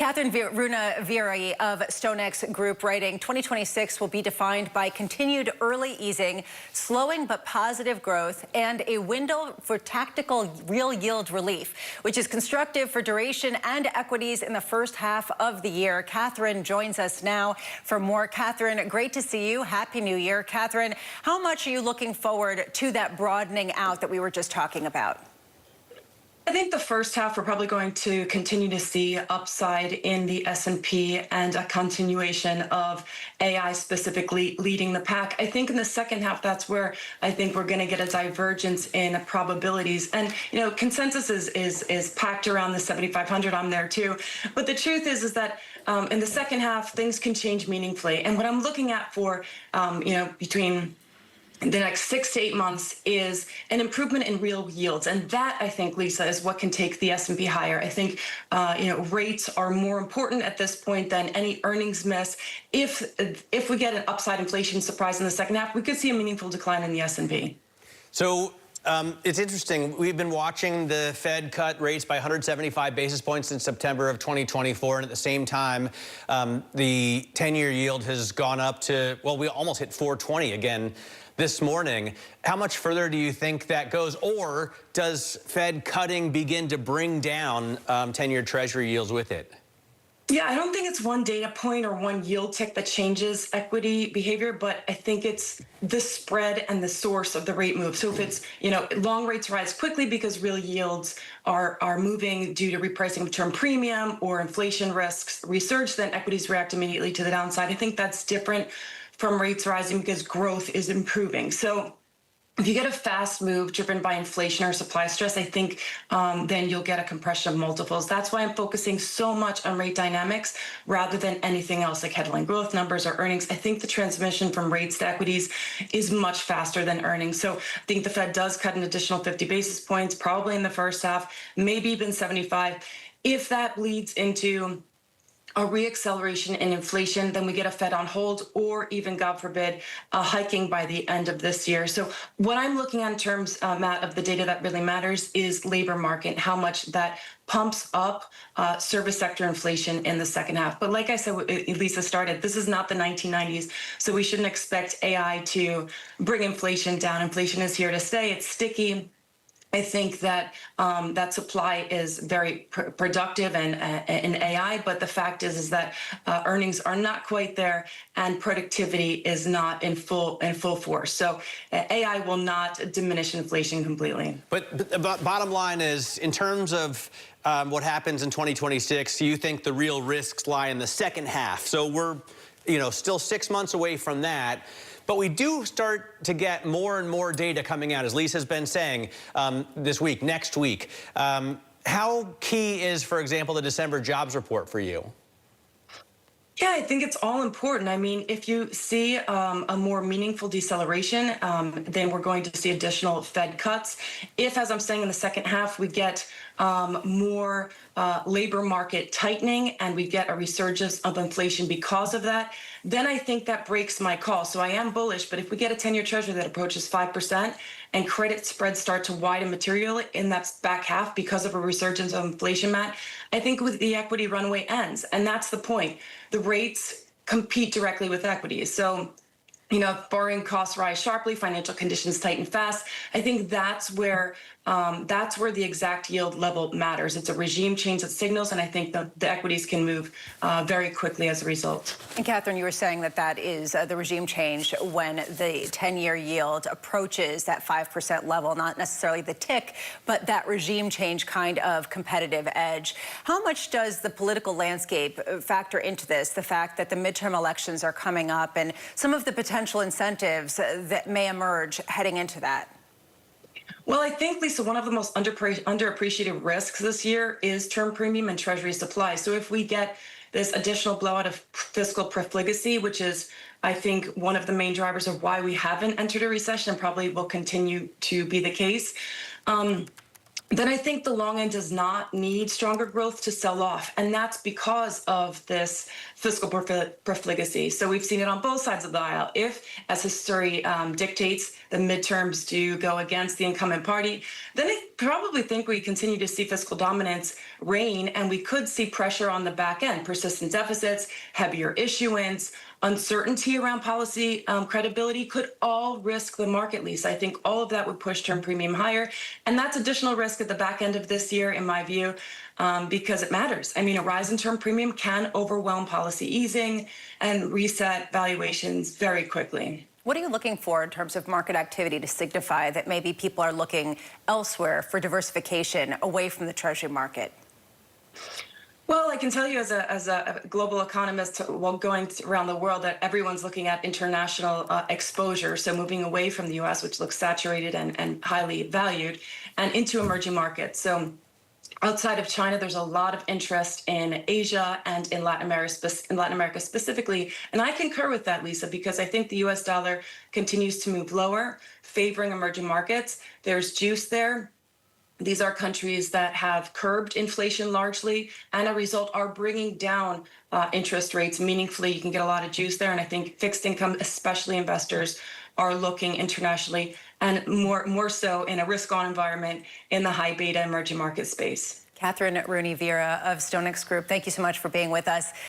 Kathryn Rooney Vera of StoneX Group writing, 2026 will be defined by continued early easing, slowing but positive growth, and a window for tactical real yield relief, which is constructive for duration and equities in the first half of the year. Kathryn joins us now for more. Kathryn, great to see you. Happy New Year. Kathryn, how much are you looking forward to that broadening out that we were just talking about? I think the first half we're probably going to continue to see upside in the S&P and a continuation of AI specifically leading the pack. I think in the second half, that's where I think we're going to get a divergence in probabilities. And, you know, consensus is packed around the 7,500. I'm there too. But the truth is that in the second half, things can change meaningfully. And what I'm looking at for, between the next 6 to 8 months is an improvement in real yields. And that, I think, Lisa, is what can take the S&P higher. I think, rates are more important at this point than any earnings miss. If we get an upside inflation surprise in the second half, we could see a meaningful decline in the S&P. So it's interesting. We've been watching the Fed cut rates by 175 basis points in September of 2024. And at the same time, the 10-year yield has gone up to, well, we almost hit 420 again this morning. How much further do you think that goes? Or does Fed cutting begin to bring down 10-year Treasury yields with it? Yeah, I don't think it's one data point or one yield tick that changes equity behavior, but I think it's the spread and the source of the rate move. So if it's, long rates rise quickly because real yields are moving due to repricing of term premium or inflation risks resurge, then equities react immediately to the downside. I think that's different from rates rising because growth is improving. So if you get a fast move driven by inflation or supply stress, I think then you'll get a compression of multiples. That's why I'm focusing so much on rate dynamics rather than anything else like headline growth numbers or earnings. I think the transmission from rates to equities is much faster than earnings. So I think the Fed does cut an additional 50 basis points, probably in the first half, maybe even 75. If that leads into a reacceleration in inflation, then we get a Fed on hold or even, God forbid, hiking by the end of this year. So what I'm looking at in terms, Matt, of the data that really matters is labor market, how much that pumps up service sector inflation in the second half. But like I said, Lisa started, this is not the 1990s, so we shouldn't expect AI to bring inflation down. Inflation is here to stay. It's sticky. I think that that supply is very productive and in AI, but the fact is that earnings are not quite there and productivity is not in full force. So AI will not diminish inflation completely. But the bottom line is, in terms of what happens in 2026, you think the real risks lie in the second half. So we're, still 6 months away from that. But we do start to get more and more data coming out, as Lisa's been saying, this week, next week. How key is, for example, the December jobs report for you? Yeah, I think it's all important. I mean, if you see a more meaningful deceleration, then we're going to see additional Fed cuts. If, as I'm saying, in the second half, we get more labor market tightening and we get a resurgence of inflation because of that, then I think that breaks my call. So I am bullish, but if we get a 10-year Treasury that approaches 5% and credit spreads start to widen materially in that back half because of a resurgence of inflation, Matt, I think with the equity runway ends. And that's the point. The rates compete directly with equities. So, if borrowing costs rise sharply, financial conditions tighten fast, I think that's where the exact yield level matters. It's a regime change that signals, and I think the equities can move very quickly as a result. And Kathryn, you were saying that is the regime change when the 10-year yield approaches that 5% level, not necessarily the tick, but that regime change kind of competitive edge. How much does the political landscape factor into this, the fact that the midterm elections are coming up and some of the potential incentives that may emerge heading into that? Well, I think, Lisa, one of the most underappreciated risks this year is term premium and Treasury supply. So if we get this additional blowout of fiscal profligacy, which is, I think, one of the main drivers of why we haven't entered a recession and probably will continue to be the case, then I think the long end does not need stronger growth to sell off. And that's because of this fiscal profligacy. So we've seen it on both sides of the aisle. If, as history dictates, the midterms do go against the incumbent party, then I probably think we continue to see fiscal dominance reign, and we could see pressure on the back end, persistent deficits, heavier issuance, uncertainty around policy credibility could all risk the market lease. I think all of that would push term premium higher. And that's additional risk at the back end of this year, in my view, because it matters. I mean, a rise in term premium can overwhelm policy easing and reset valuations very quickly. What are you looking for in terms of market activity to signify that maybe people are looking elsewhere for diversification away from the Treasury market? Well, I can tell you as a global economist, while going around the world, that everyone's looking at international exposure, so moving away from the U.S., which looks saturated and highly valued, and into emerging markets. So outside of China, there's a lot of interest in Asia and in Latin America specifically. And I concur with that, Lisa, because I think the U.S. dollar continues to move lower, favoring emerging markets. There's juice there. These are countries that have curbed inflation largely, and as a result are bringing down interest rates meaningfully. You can get a lot of juice there, and I think fixed income, especially investors, are looking internationally, and more so in a risk-on environment in the high beta emerging market space. Kathryn Rooney Vera of StoneX Group, thank you so much for being with us.